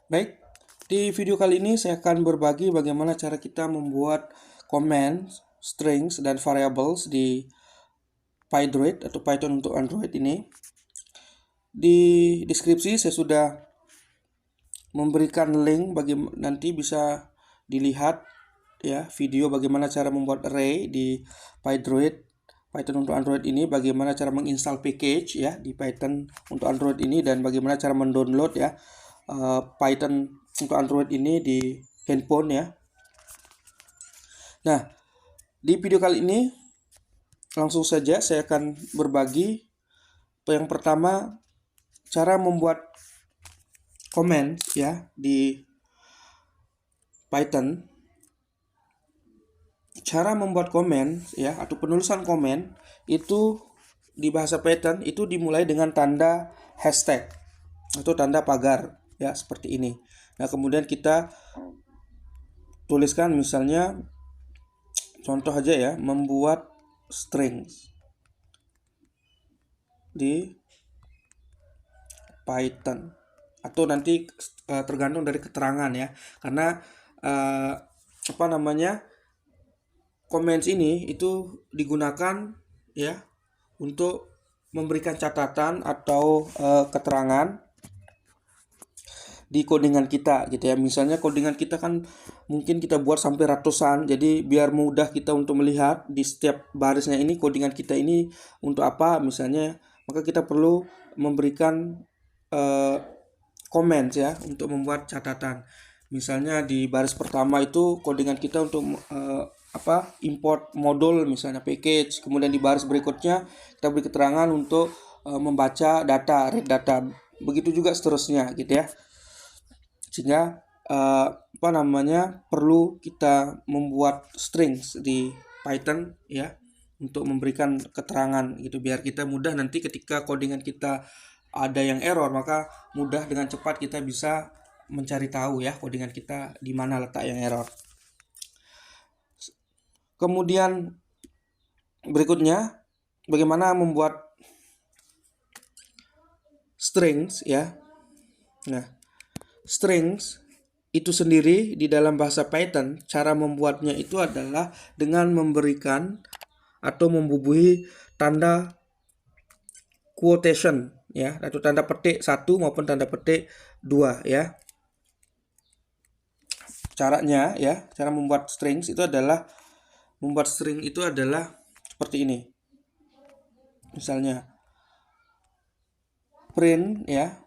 Baik, di video kali ini saya akan berbagi bagaimana cara kita membuat comment, strings, dan variables di PyDroid atau Python untuk Android ini. Di deskripsi saya sudah memberikan link bagi nanti bisa dilihat ya video bagaimana cara membuat array di PyDroid Python untuk Android ini, bagaimana cara menginstal package ya di Python untuk Android ini, dan bagaimana cara mendownload ya Python untuk Android ini di handphone ya. Nah, di video kali ini langsung saja saya akan berbagi yang pertama cara membuat comment ya di Python. Cara membuat komen ya atau penulisan komen itu di bahasa Python itu dimulai dengan tanda hashtag atau tanda pagar ya seperti ini. Nah, kemudian kita tuliskan misalnya contoh aja ya, membuat strings di Python, atau nanti tergantung dari keterangan ya, karena comments ini itu digunakan ya untuk memberikan catatan atau keterangan di codingan kita gitu ya. Misalnya codingan kita kan mungkin kita buat sampai ratusan, jadi biar mudah kita untuk melihat di setiap barisnya ini codingan kita ini untuk apa misalnya, maka kita perlu memberikan comments ya untuk membuat catatan. Misalnya di baris pertama itu codingan kita untuk import modul misalnya package, kemudian di baris berikutnya kita beri keterangan untuk membaca data, read data, begitu juga seterusnya gitu ya. Sehingga perlu kita membuat strings di Python ya untuk memberikan keterangan gitu, biar kita mudah nanti ketika codingan kita ada yang error, maka mudah dengan cepat kita bisa mencari tahu ya codingan kita di mana letak yang error. Kemudian berikutnya bagaimana membuat strings ya. Nah, strings itu sendiri di dalam bahasa Python, cara membuatnya itu adalah dengan memberikan atau membubuhi tanda quotation ya, atau tanda petik 1 maupun tanda petik 2 ya. Caranya ya, cara membuat strings itu adalah seperti ini. Misalnya print ya,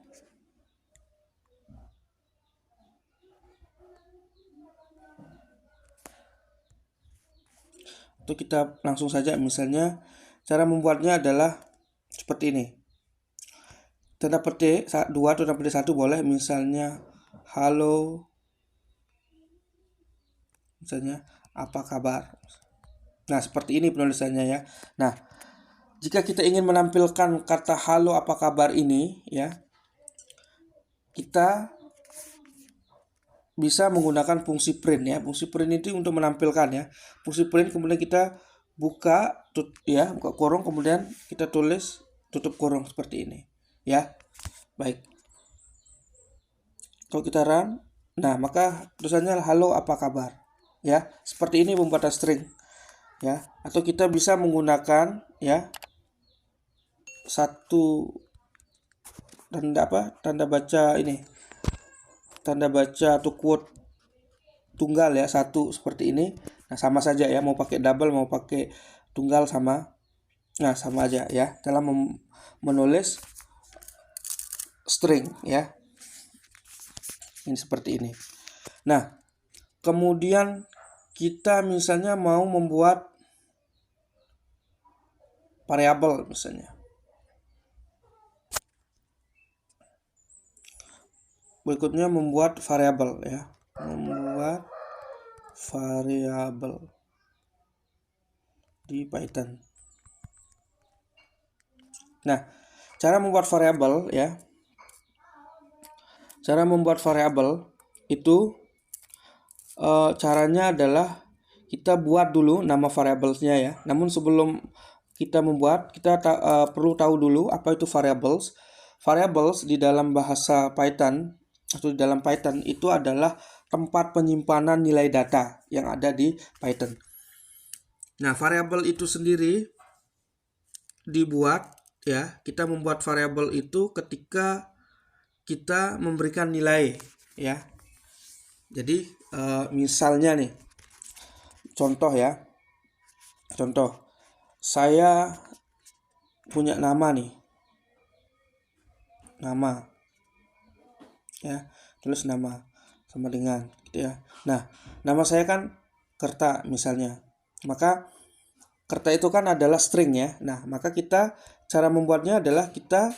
itu kita langsung saja, misalnya cara membuatnya adalah seperti ini. Tanda petik 2 atau tanda petik 1 boleh, misalnya halo, misalnya apa kabar. Nah, seperti ini penulisannya ya. Nah, jika kita ingin menampilkan kata halo apa kabar ini ya, kita bisa menggunakan fungsi print ya. Fungsi print itu untuk menampilkan ya. Fungsi print kemudian kita buka buka kurung, kemudian kita tulis tutup kurung seperti ini ya. Baik. Kalau kita run, nah maka tulisannya halo apa kabar ya. Seperti ini pembuatan string ya. Atau kita bisa menggunakan ya satu tanda baca ini, tanda baca atau quote tunggal ya, satu seperti ini. Nah, sama saja ya, mau pakai double mau pakai tunggal sama. Nah, sama aja ya dalam menulis string ya. Ini seperti ini. Nah, kemudian kita misalnya mau membuat variabel misalnya. Berikutnya membuat variabel ya. Membuat variabel di Python. Nah, cara membuat variabel ya. Cara membuat variabel itu caranya adalah kita buat dulu nama variablesnya ya. Namun sebelum kita membuat, kita perlu tahu dulu apa itu variables. Variables di dalam bahasa Python atau di dalam Python itu adalah tempat penyimpanan nilai data yang ada di Python. Nah, variabel itu sendiri dibuat ya, kita membuat variabel itu ketika kita memberikan nilai ya. Jadi misalnya nih, contoh ya. Contoh, saya punya nama nih. Nama ya, tulis nama sama dengan gitu ya. Nah, nama saya kan Kerta misalnya. Maka Kerta itu kan adalah string ya. Nah, maka kita cara membuatnya adalah kita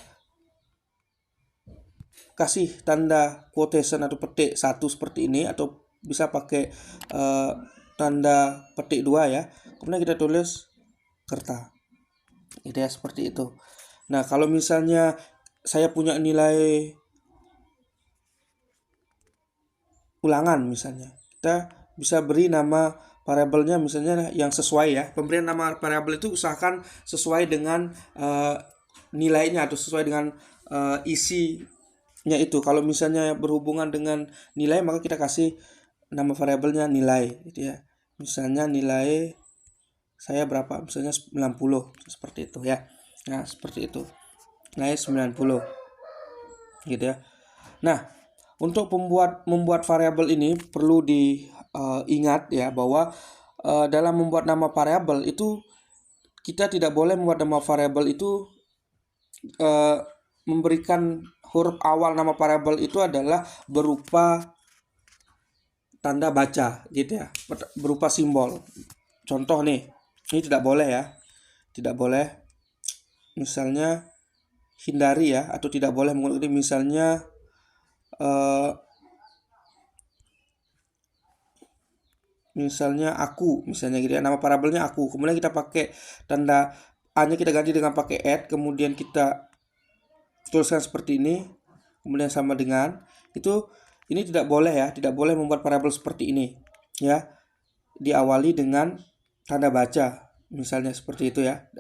kasih tanda quotation atau petik 1 seperti ini, atau bisa pakai tanda petik 2 ya. Kemudian kita tulis Kerta. Gitu ya, seperti itu. Nah, kalau misalnya saya punya nilai ulangan misalnya, kita bisa beri nama variabelnya misalnya yang sesuai ya. Pemberian nama variabel itu usahakan sesuai dengan nilainya atau sesuai dengan isinya itu. Kalau misalnya berhubungan dengan nilai, maka kita kasih nama variabelnya nilai gitu ya. Misalnya nilai saya berapa? Misalnya 90 seperti itu ya. Nah, seperti itu. Nilai 90 gitu ya. Nah, untuk membuat variabel ini perlu diingat ya, bahwa dalam membuat nama variabel itu kita tidak boleh membuat nama variabel itu memberikan huruf awal nama variabel itu adalah berupa tanda baca gitu ya, berupa simbol. Contoh nih, ini tidak boleh ya, tidak boleh. Misalnya hindari ya, atau tidak boleh menggunakan misalnya misalnya aku, misalnya gitu ya, nama variabelnya aku, kemudian kita pakai tanda A-nya kita ganti dengan pakai add, kemudian kita tuliskan seperti ini, kemudian sama dengan itu. Ini tidak boleh ya, tidak boleh membuat variabel seperti ini ya, diawali dengan tanda baca misalnya seperti itu ya.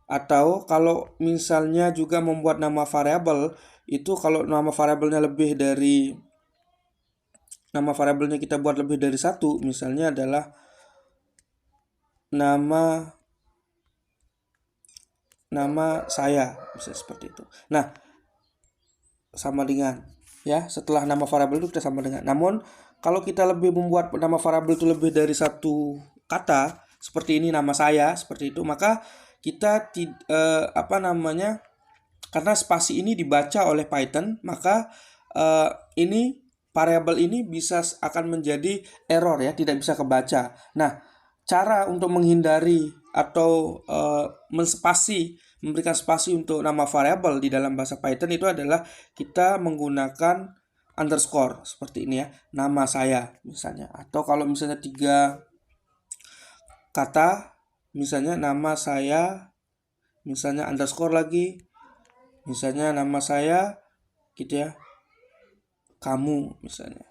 Atau kalau misalnya juga membuat nama variabel itu, kalau nama variabelnya lebih dari nama variabelnya kita buat lebih dari satu, misalnya adalah nama saya, bisa seperti itu. Nah, sama dengan ya, setelah nama variabel itu kita sama dengan. Namun kalau kita lebih membuat nama variabel itu lebih dari satu kata, seperti ini nama saya, seperti itu, maka kita karena spasi ini dibaca oleh Python, maka ini variabel ini akan menjadi error ya, tidak bisa kebaca. Nah, cara untuk menghindari atau memberikan spasi untuk nama variabel di dalam bahasa Python itu adalah kita menggunakan underscore seperti ini ya, nama saya misalnya. Atau kalau misalnya 3 kata, misalnya nama saya, misalnya underscore lagi, misalnya nama saya gitu ya, kamu misalnya.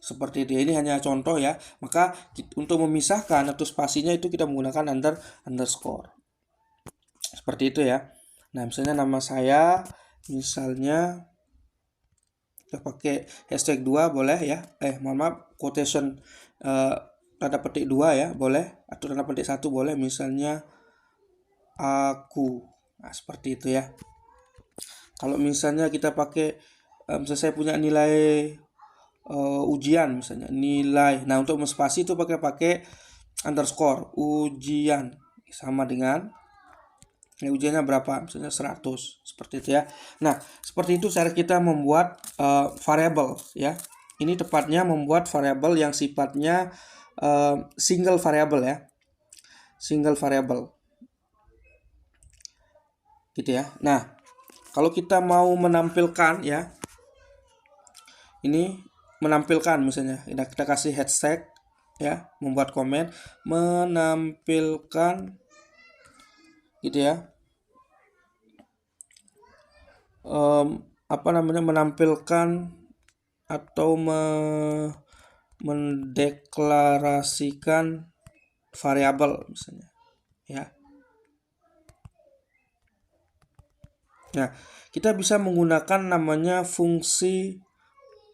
Seperti itu. Ini hanya contoh ya. Maka untuk memisahkan atau spasinya itu kita menggunakan underscore. Seperti itu ya. Nah, misalnya nama saya, misalnya kita pakai hashtag 2 boleh ya. Mohon maaf, quotation tanda petik 2 ya, boleh. Atau tanda petik 1 boleh, misalnya aku. Nah, seperti itu ya. Kalau misalnya kita pakai misalnya saya punya nilai ujian misalnya, nilai. Nah, untuk spasi itu pakai underscore ujian sama dengan nilai ujiannya berapa, misalnya 100 seperti itu ya. Nah, seperti itu cara kita membuat variabel ya. Ini tepatnya membuat variabel yang sifatnya single variable ya, single variable gitu ya. Nah, kalau kita mau menampilkan ya, ini menampilkan misalnya kita kasih hashtag ya, membuat komen menampilkan gitu ya, menampilkan atau mendeklarasikan variabel misalnya ya. Nah, kita bisa menggunakan namanya fungsi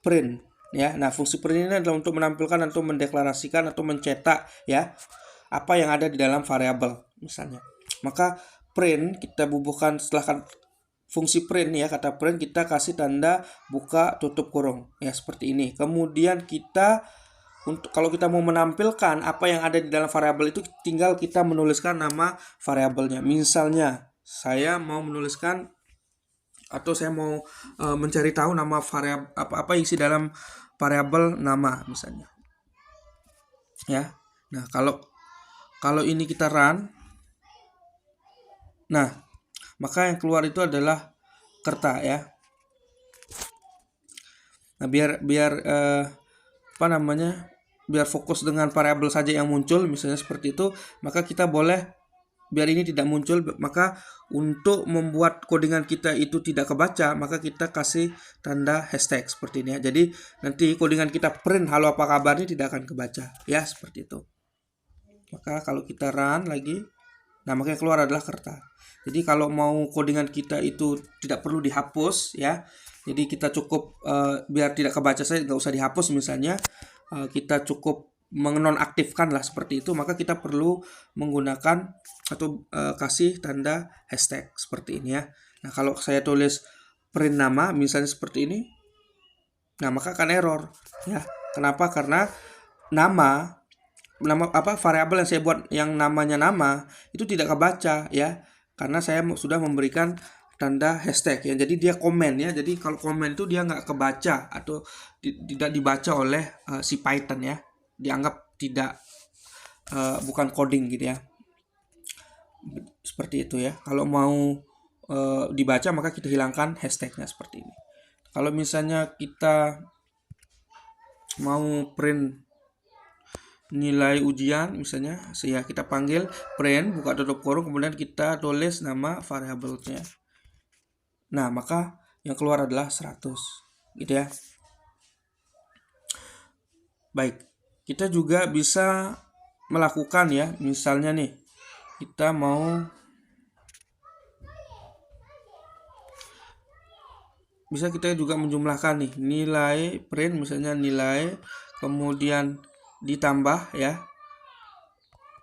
print ya. Nah, fungsi print ini adalah untuk menampilkan atau mendeklarasikan atau mencetak ya apa yang ada di dalam variabel misalnya. Maka print kita bubuhkan setelah fungsi print ya, kata print kita kasih tanda buka tutup kurung ya seperti ini. Kemudian kita kalau kita mau menampilkan apa yang ada di dalam variabel itu, tinggal kita menuliskan nama variabelnya. Misalnya saya mau menuliskan atau saya mau mencari tahu nama variabel apa isi dalam variabel nama misalnya ya. Nah, kalau ini kita run, nah maka yang keluar itu adalah kerta ya. Nah, biar fokus dengan variabel saja yang muncul misalnya seperti itu, maka kita boleh biar ini tidak muncul. Maka untuk membuat codingan kita itu tidak kebaca, maka kita kasih tanda hashtag seperti ini ya. Jadi nanti codingan kita print halo apa kabarnya tidak akan kebaca ya, seperti itu. Maka kalau kita run lagi, nah maka yang keluar adalah kerta. Jadi kalau mau codingan kita itu tidak perlu dihapus ya. Jadi kita cukup biar tidak kebaca saya nggak usah dihapus misalnya, kita cukup menonaktifkan lah seperti itu, maka kita perlu menggunakan atau kasih tanda hashtag seperti ini ya. Nah, kalau saya tulis print nama misalnya seperti ini, nah maka akan error ya. Kenapa? Karena nama variabel yang saya buat yang namanya nama itu tidak kebaca ya, karena saya sudah memberikan tanda hashtag ya. Jadi dia komen ya. Jadi kalau komen itu dia nggak kebaca atau tidak dibaca oleh si Python ya, dianggap tidak bukan coding gitu ya, seperti itu ya. Kalau mau dibaca maka kita hilangkan hashtagnya seperti ini. Kalau misalnya kita mau print nilai ujian misalnya, kita panggil print buka tutup kurung, kemudian kita tulis nama variabelnya. Nah, maka yang keluar adalah 100 gitu ya. Baik, kita juga bisa melakukan ya, misalnya nih kita kita juga menjumlahkan nih nilai print misalnya nilai, kemudian ditambah ya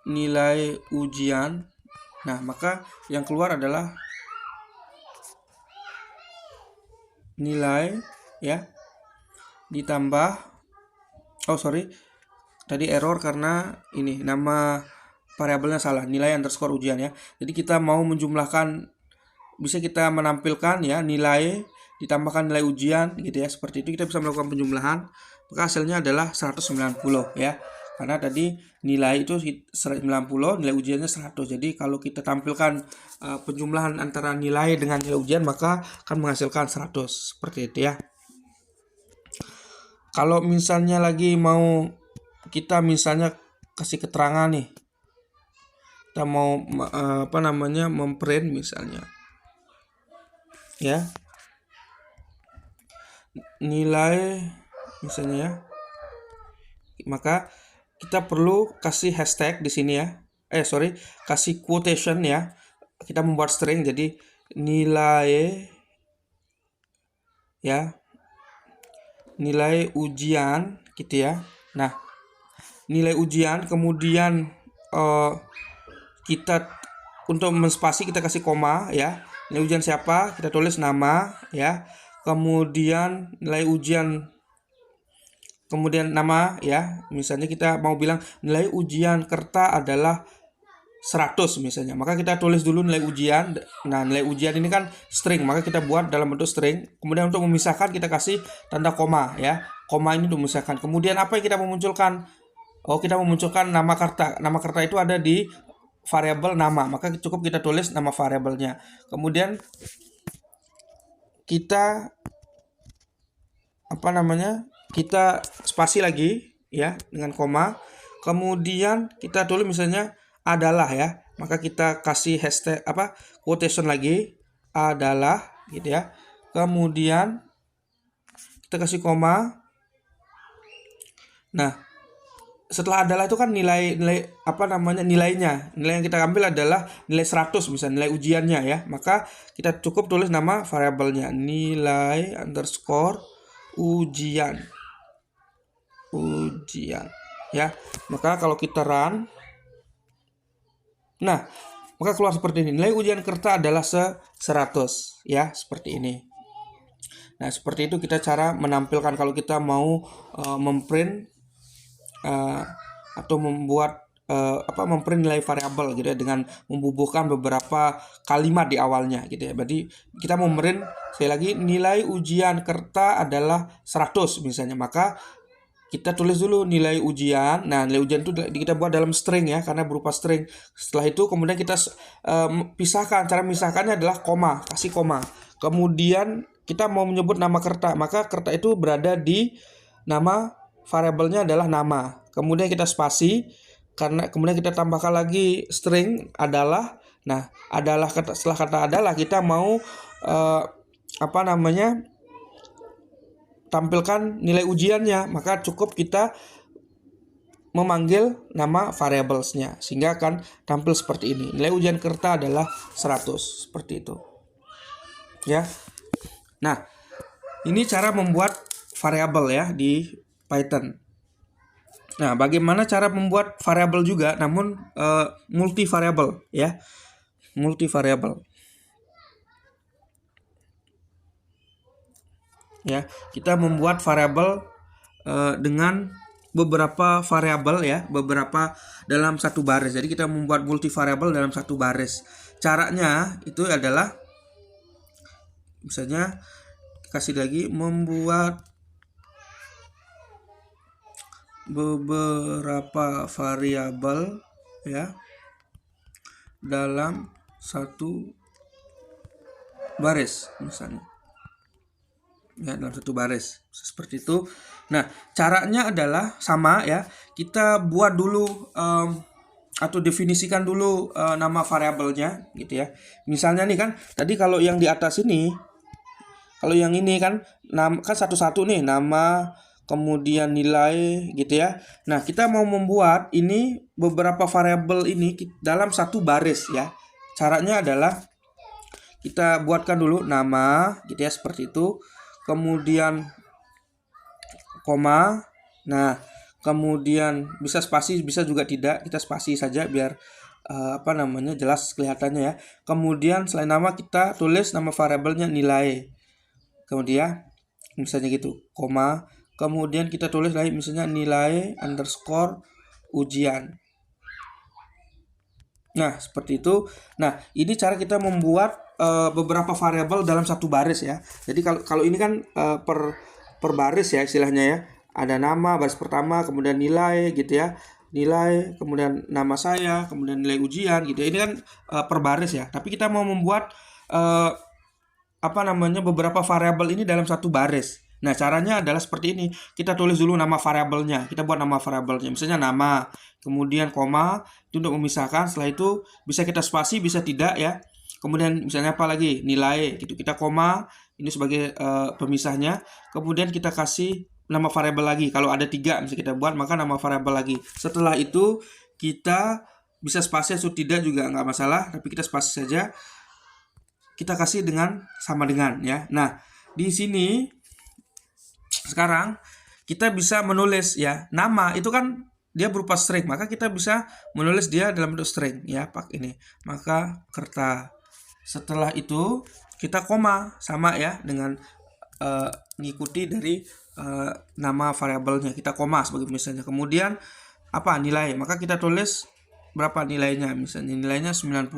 nilai ujian. Nah, maka yang keluar adalah nilai ya ditambah tadi error karena ini nama variabelnya salah, nilai underscore ujian ya. Jadi kita mau menjumlahkan, bisa kita menampilkan ya nilai ditambahkan nilai ujian gitu ya, seperti itu kita bisa melakukan penjumlahan. Maka hasilnya adalah 190 ya, karena tadi nilai itu 190, nilai ujiannya 100. Jadi kalau kita tampilkan penjumlahan antara nilai dengan nilai ujian, maka akan menghasilkan 100 seperti itu ya. Kalau misalnya lagi mau kita misalnya kasih keterangan nih, kita mau memprint misalnya ya nilai misalnya ya, maka kita perlu kasih hashtag di sini ya. Kasih quotation ya. Kita membuat string, jadi nilai ya, nilai ujian gitu ya. Nah, nilai ujian, kemudian kita untuk menspasi kita kasih koma ya. Nilai ujian siapa? Kita tulis nama ya. Kemudian nilai ujian, kemudian nama ya. Misalnya kita mau bilang nilai ujian kerta adalah 100 misalnya, maka kita tulis dulu nilai ujian. Nah, nilai ujian ini kan string, maka kita buat dalam bentuk string. Kemudian untuk memisahkan kita kasih tanda koma ya. Koma ini untuk memisahkan. Kemudian apa yang kita memunculkan? Kita memunculkan nama kerta. Nama kerta itu ada di variabel nama, maka cukup kita tulis nama variabelnya. Kemudian kita kita spasi lagi ya dengan koma. Kemudian kita tulis misalnya adalah ya, maka kita kasih hashtag quotation lagi adalah gitu ya. Kemudian kita kasih koma. Nah, setelah adalah itu kan nilainya. Nilai yang kita ambil adalah nilai 100 misalnya, nilai ujiannya ya. Maka kita cukup tulis nama variabelnya nilai underscore ujian ya. Maka kalau kita run, nah maka keluar seperti ini. Nilai ujian Kerta adalah 100 ya, seperti ini. Nah, seperti itu kita cara menampilkan kalau kita mau memprint atau membuat memprint nilai variabel gitu ya, dengan membubuhkan beberapa kalimat di awalnya gitu ya. Berarti kita memprint sekali lagi nilai ujian Kerta adalah 100 misalnya, maka kita tulis dulu nilai ujian. Nah, nilai ujian itu kita buat dalam string ya, karena berupa string. Setelah itu kemudian kita pisahkan. Cara memisahkannya adalah koma, kasih koma. Kemudian kita mau menyebut nama Kerta, maka Kerta itu berada di nama variabelnya adalah nama. Kemudian kita spasi, karena kemudian kita tambahkan lagi string adalah. Nah, adalah setelah kata adalah kita mau tampilkan nilai ujiannya, maka cukup kita memanggil nama variablesnya sehingga akan tampil seperti ini. Nilai ujian Kerta adalah 100, seperti itu. Ya. Nah, ini cara membuat variabel ya di Python. Nah, bagaimana cara membuat variabel juga namun multivariabel ya. Multivariabel. Ya, kita membuat variabel dengan beberapa variabel ya, beberapa dalam satu baris. Jadi kita membuat multivariabel dalam satu baris. Caranya itu adalah misalnya kasih lagi membuat beberapa variabel ya dalam satu baris misalnya. Ya, dalam satu baris seperti itu. Nah, caranya adalah sama ya. Kita buat dulu atau definisikan dulu nama variabelnya gitu ya. Misalnya nih kan tadi kalau yang di atas ini, kalau yang ini kan kan satu-satu nih, nama kemudian nilai gitu ya. Nah, kita mau membuat ini beberapa variabel ini dalam satu baris ya. Caranya adalah kita buatkan dulu nama gitu ya, seperti itu. Kemudian koma. Nah, kemudian bisa spasi, bisa juga tidak. Kita spasi saja biar jelas kelihatannya ya. Kemudian selain nama kita tulis nama variabelnya nilai. Kemudian misalnya gitu, koma. Kemudian kita tulis lagi misalnya nilai underscore ujian. Nah, seperti itu. Nah, ini cara kita membuat beberapa variabel dalam satu baris ya. Jadi kalau ini kan per baris ya istilahnya ya. Ada nama baris pertama, kemudian nilai gitu ya. Nilai, kemudian nama saya, kemudian nilai ujian gitu ya. Ini kan per baris ya. Tapi kita mau membuat beberapa variabel ini dalam satu baris. Nah, caranya adalah seperti ini. Kita tulis dulu nama variabelnya. Kita buat nama variabelnya. Misalnya nama, kemudian koma, itu untuk memisahkan. Setelah itu bisa kita spasi, bisa tidak ya. Kemudian misalnya apa lagi? Nilai gitu. Kita koma, ini sebagai pemisahnya. Kemudian kita kasih nama variabel lagi. Kalau ada 3 misalnya kita buat, maka nama variabel lagi. Setelah itu kita bisa spasi atau tidak juga nggak masalah. Tapi kita spasi saja. Kita kasih dengan sama dengan ya. Nah, di sini sekarang kita bisa menulis ya. Nama itu kan dia berupa string, maka kita bisa menulis dia dalam bentuk string ya, pak ini. Maka Kerta. Setelah itu kita koma sama ya dengan mengikuti dari nama variabelnya. Kita koma sebagai misalnya. Kemudian nilai, maka kita tulis berapa nilainya, misalnya nilainya 90.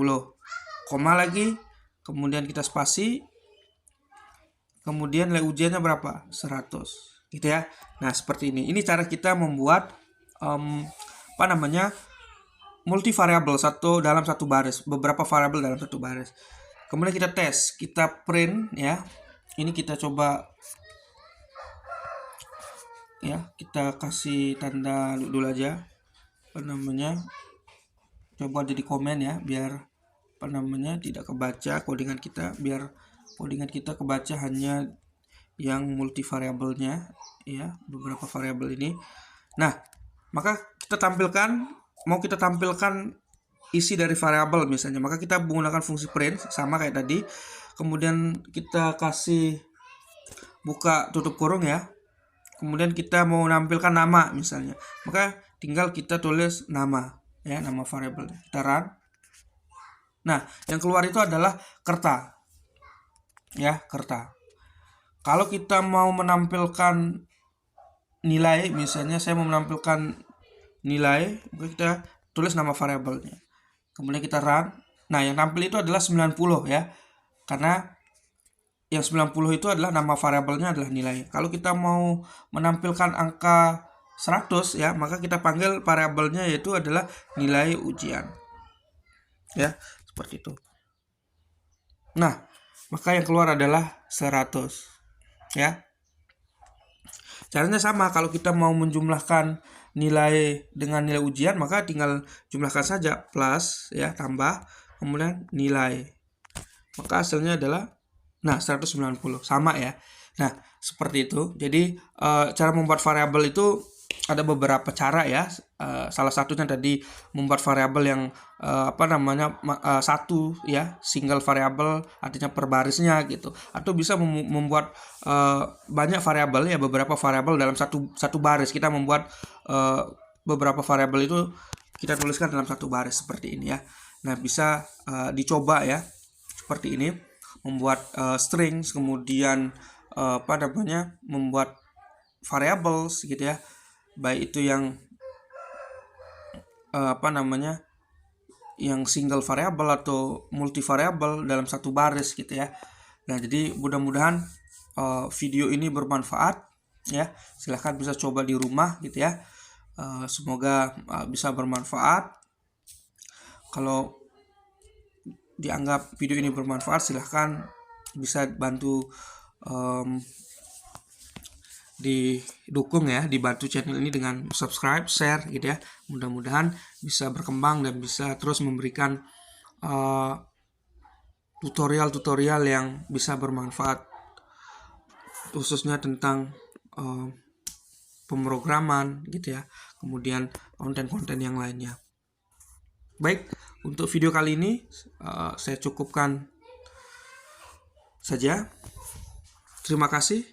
Koma lagi, kemudian kita spasi. Kemudian nilai ujiannya berapa? 100 gitu ya. Nah, seperti ini. Ini cara kita membuat multivariabel dalam satu baris, beberapa variabel dalam satu baris. Kemudian kita tes, kita print ya. Ini kita coba ya, kita kasih tanda dulu aja. Coba jadi komen ya, biar tidak kebaca codingan kita, biar codingan kita kebaca hanya yang multivariabelnya ya, beberapa variabel ini. Nah, maka kita tampilkan isi dari variabel misalnya, maka kita menggunakan fungsi print sama kayak tadi. Kemudian kita kasih buka tutup kurung ya. Kemudian kita mau menampilkan nama misalnya, maka tinggal kita tulis nama ya, nama variabel. Kita run. Nah, yang keluar itu adalah kerta. Ya, kerta. Kalau kita mau menampilkan nilai, misalnya saya mau menampilkan nilai, maka kita tulis nama variabelnya. Kemudian kita run. Nah, yang tampil itu adalah 90 ya. Karena yang 90 itu adalah nama variabelnya adalah nilai. Kalau kita mau menampilkan angka 100 ya, maka kita panggil variabelnya yaitu adalah nilai ujian. Ya, seperti itu. Nah, maka yang keluar adalah 100 ya. Caranya sama, kalau kita mau menjumlahkan nilai dengan nilai ujian, maka tinggal jumlahkan saja, plus ya, tambah, kemudian nilai. Maka hasilnya adalah 190, sama ya. Nah, seperti itu. Jadi cara membuat variabel itu ada beberapa cara ya. Salah satunya tadi membuat variabel yang satu ya, single variabel, artinya per barisnya gitu. Atau bisa membuat banyak variabel ya, beberapa variabel dalam satu baris. Kita membuat beberapa variabel itu kita tuliskan dalam satu baris seperti ini ya. Nah, bisa dicoba ya seperti ini, membuat strings, kemudian membuat variables gitu ya, baik itu yang yang single variable atau multi variable dalam satu baris gitu ya. Nah, jadi mudah-mudahan video ini bermanfaat ya. Silahkan bisa coba di rumah gitu ya. Semoga bisa bermanfaat. Kalau dianggap video ini bermanfaat, silahkan bisa bantu didukung ya, dibantu channel ini dengan subscribe, share gitu ya. Mudah-mudahan bisa berkembang dan bisa terus memberikan tutorial-tutorial yang bisa bermanfaat, khususnya tentang pemrograman gitu ya, kemudian konten-konten yang lainnya. Baik, untuk video kali ini saya cukupkan saja. Terima kasih.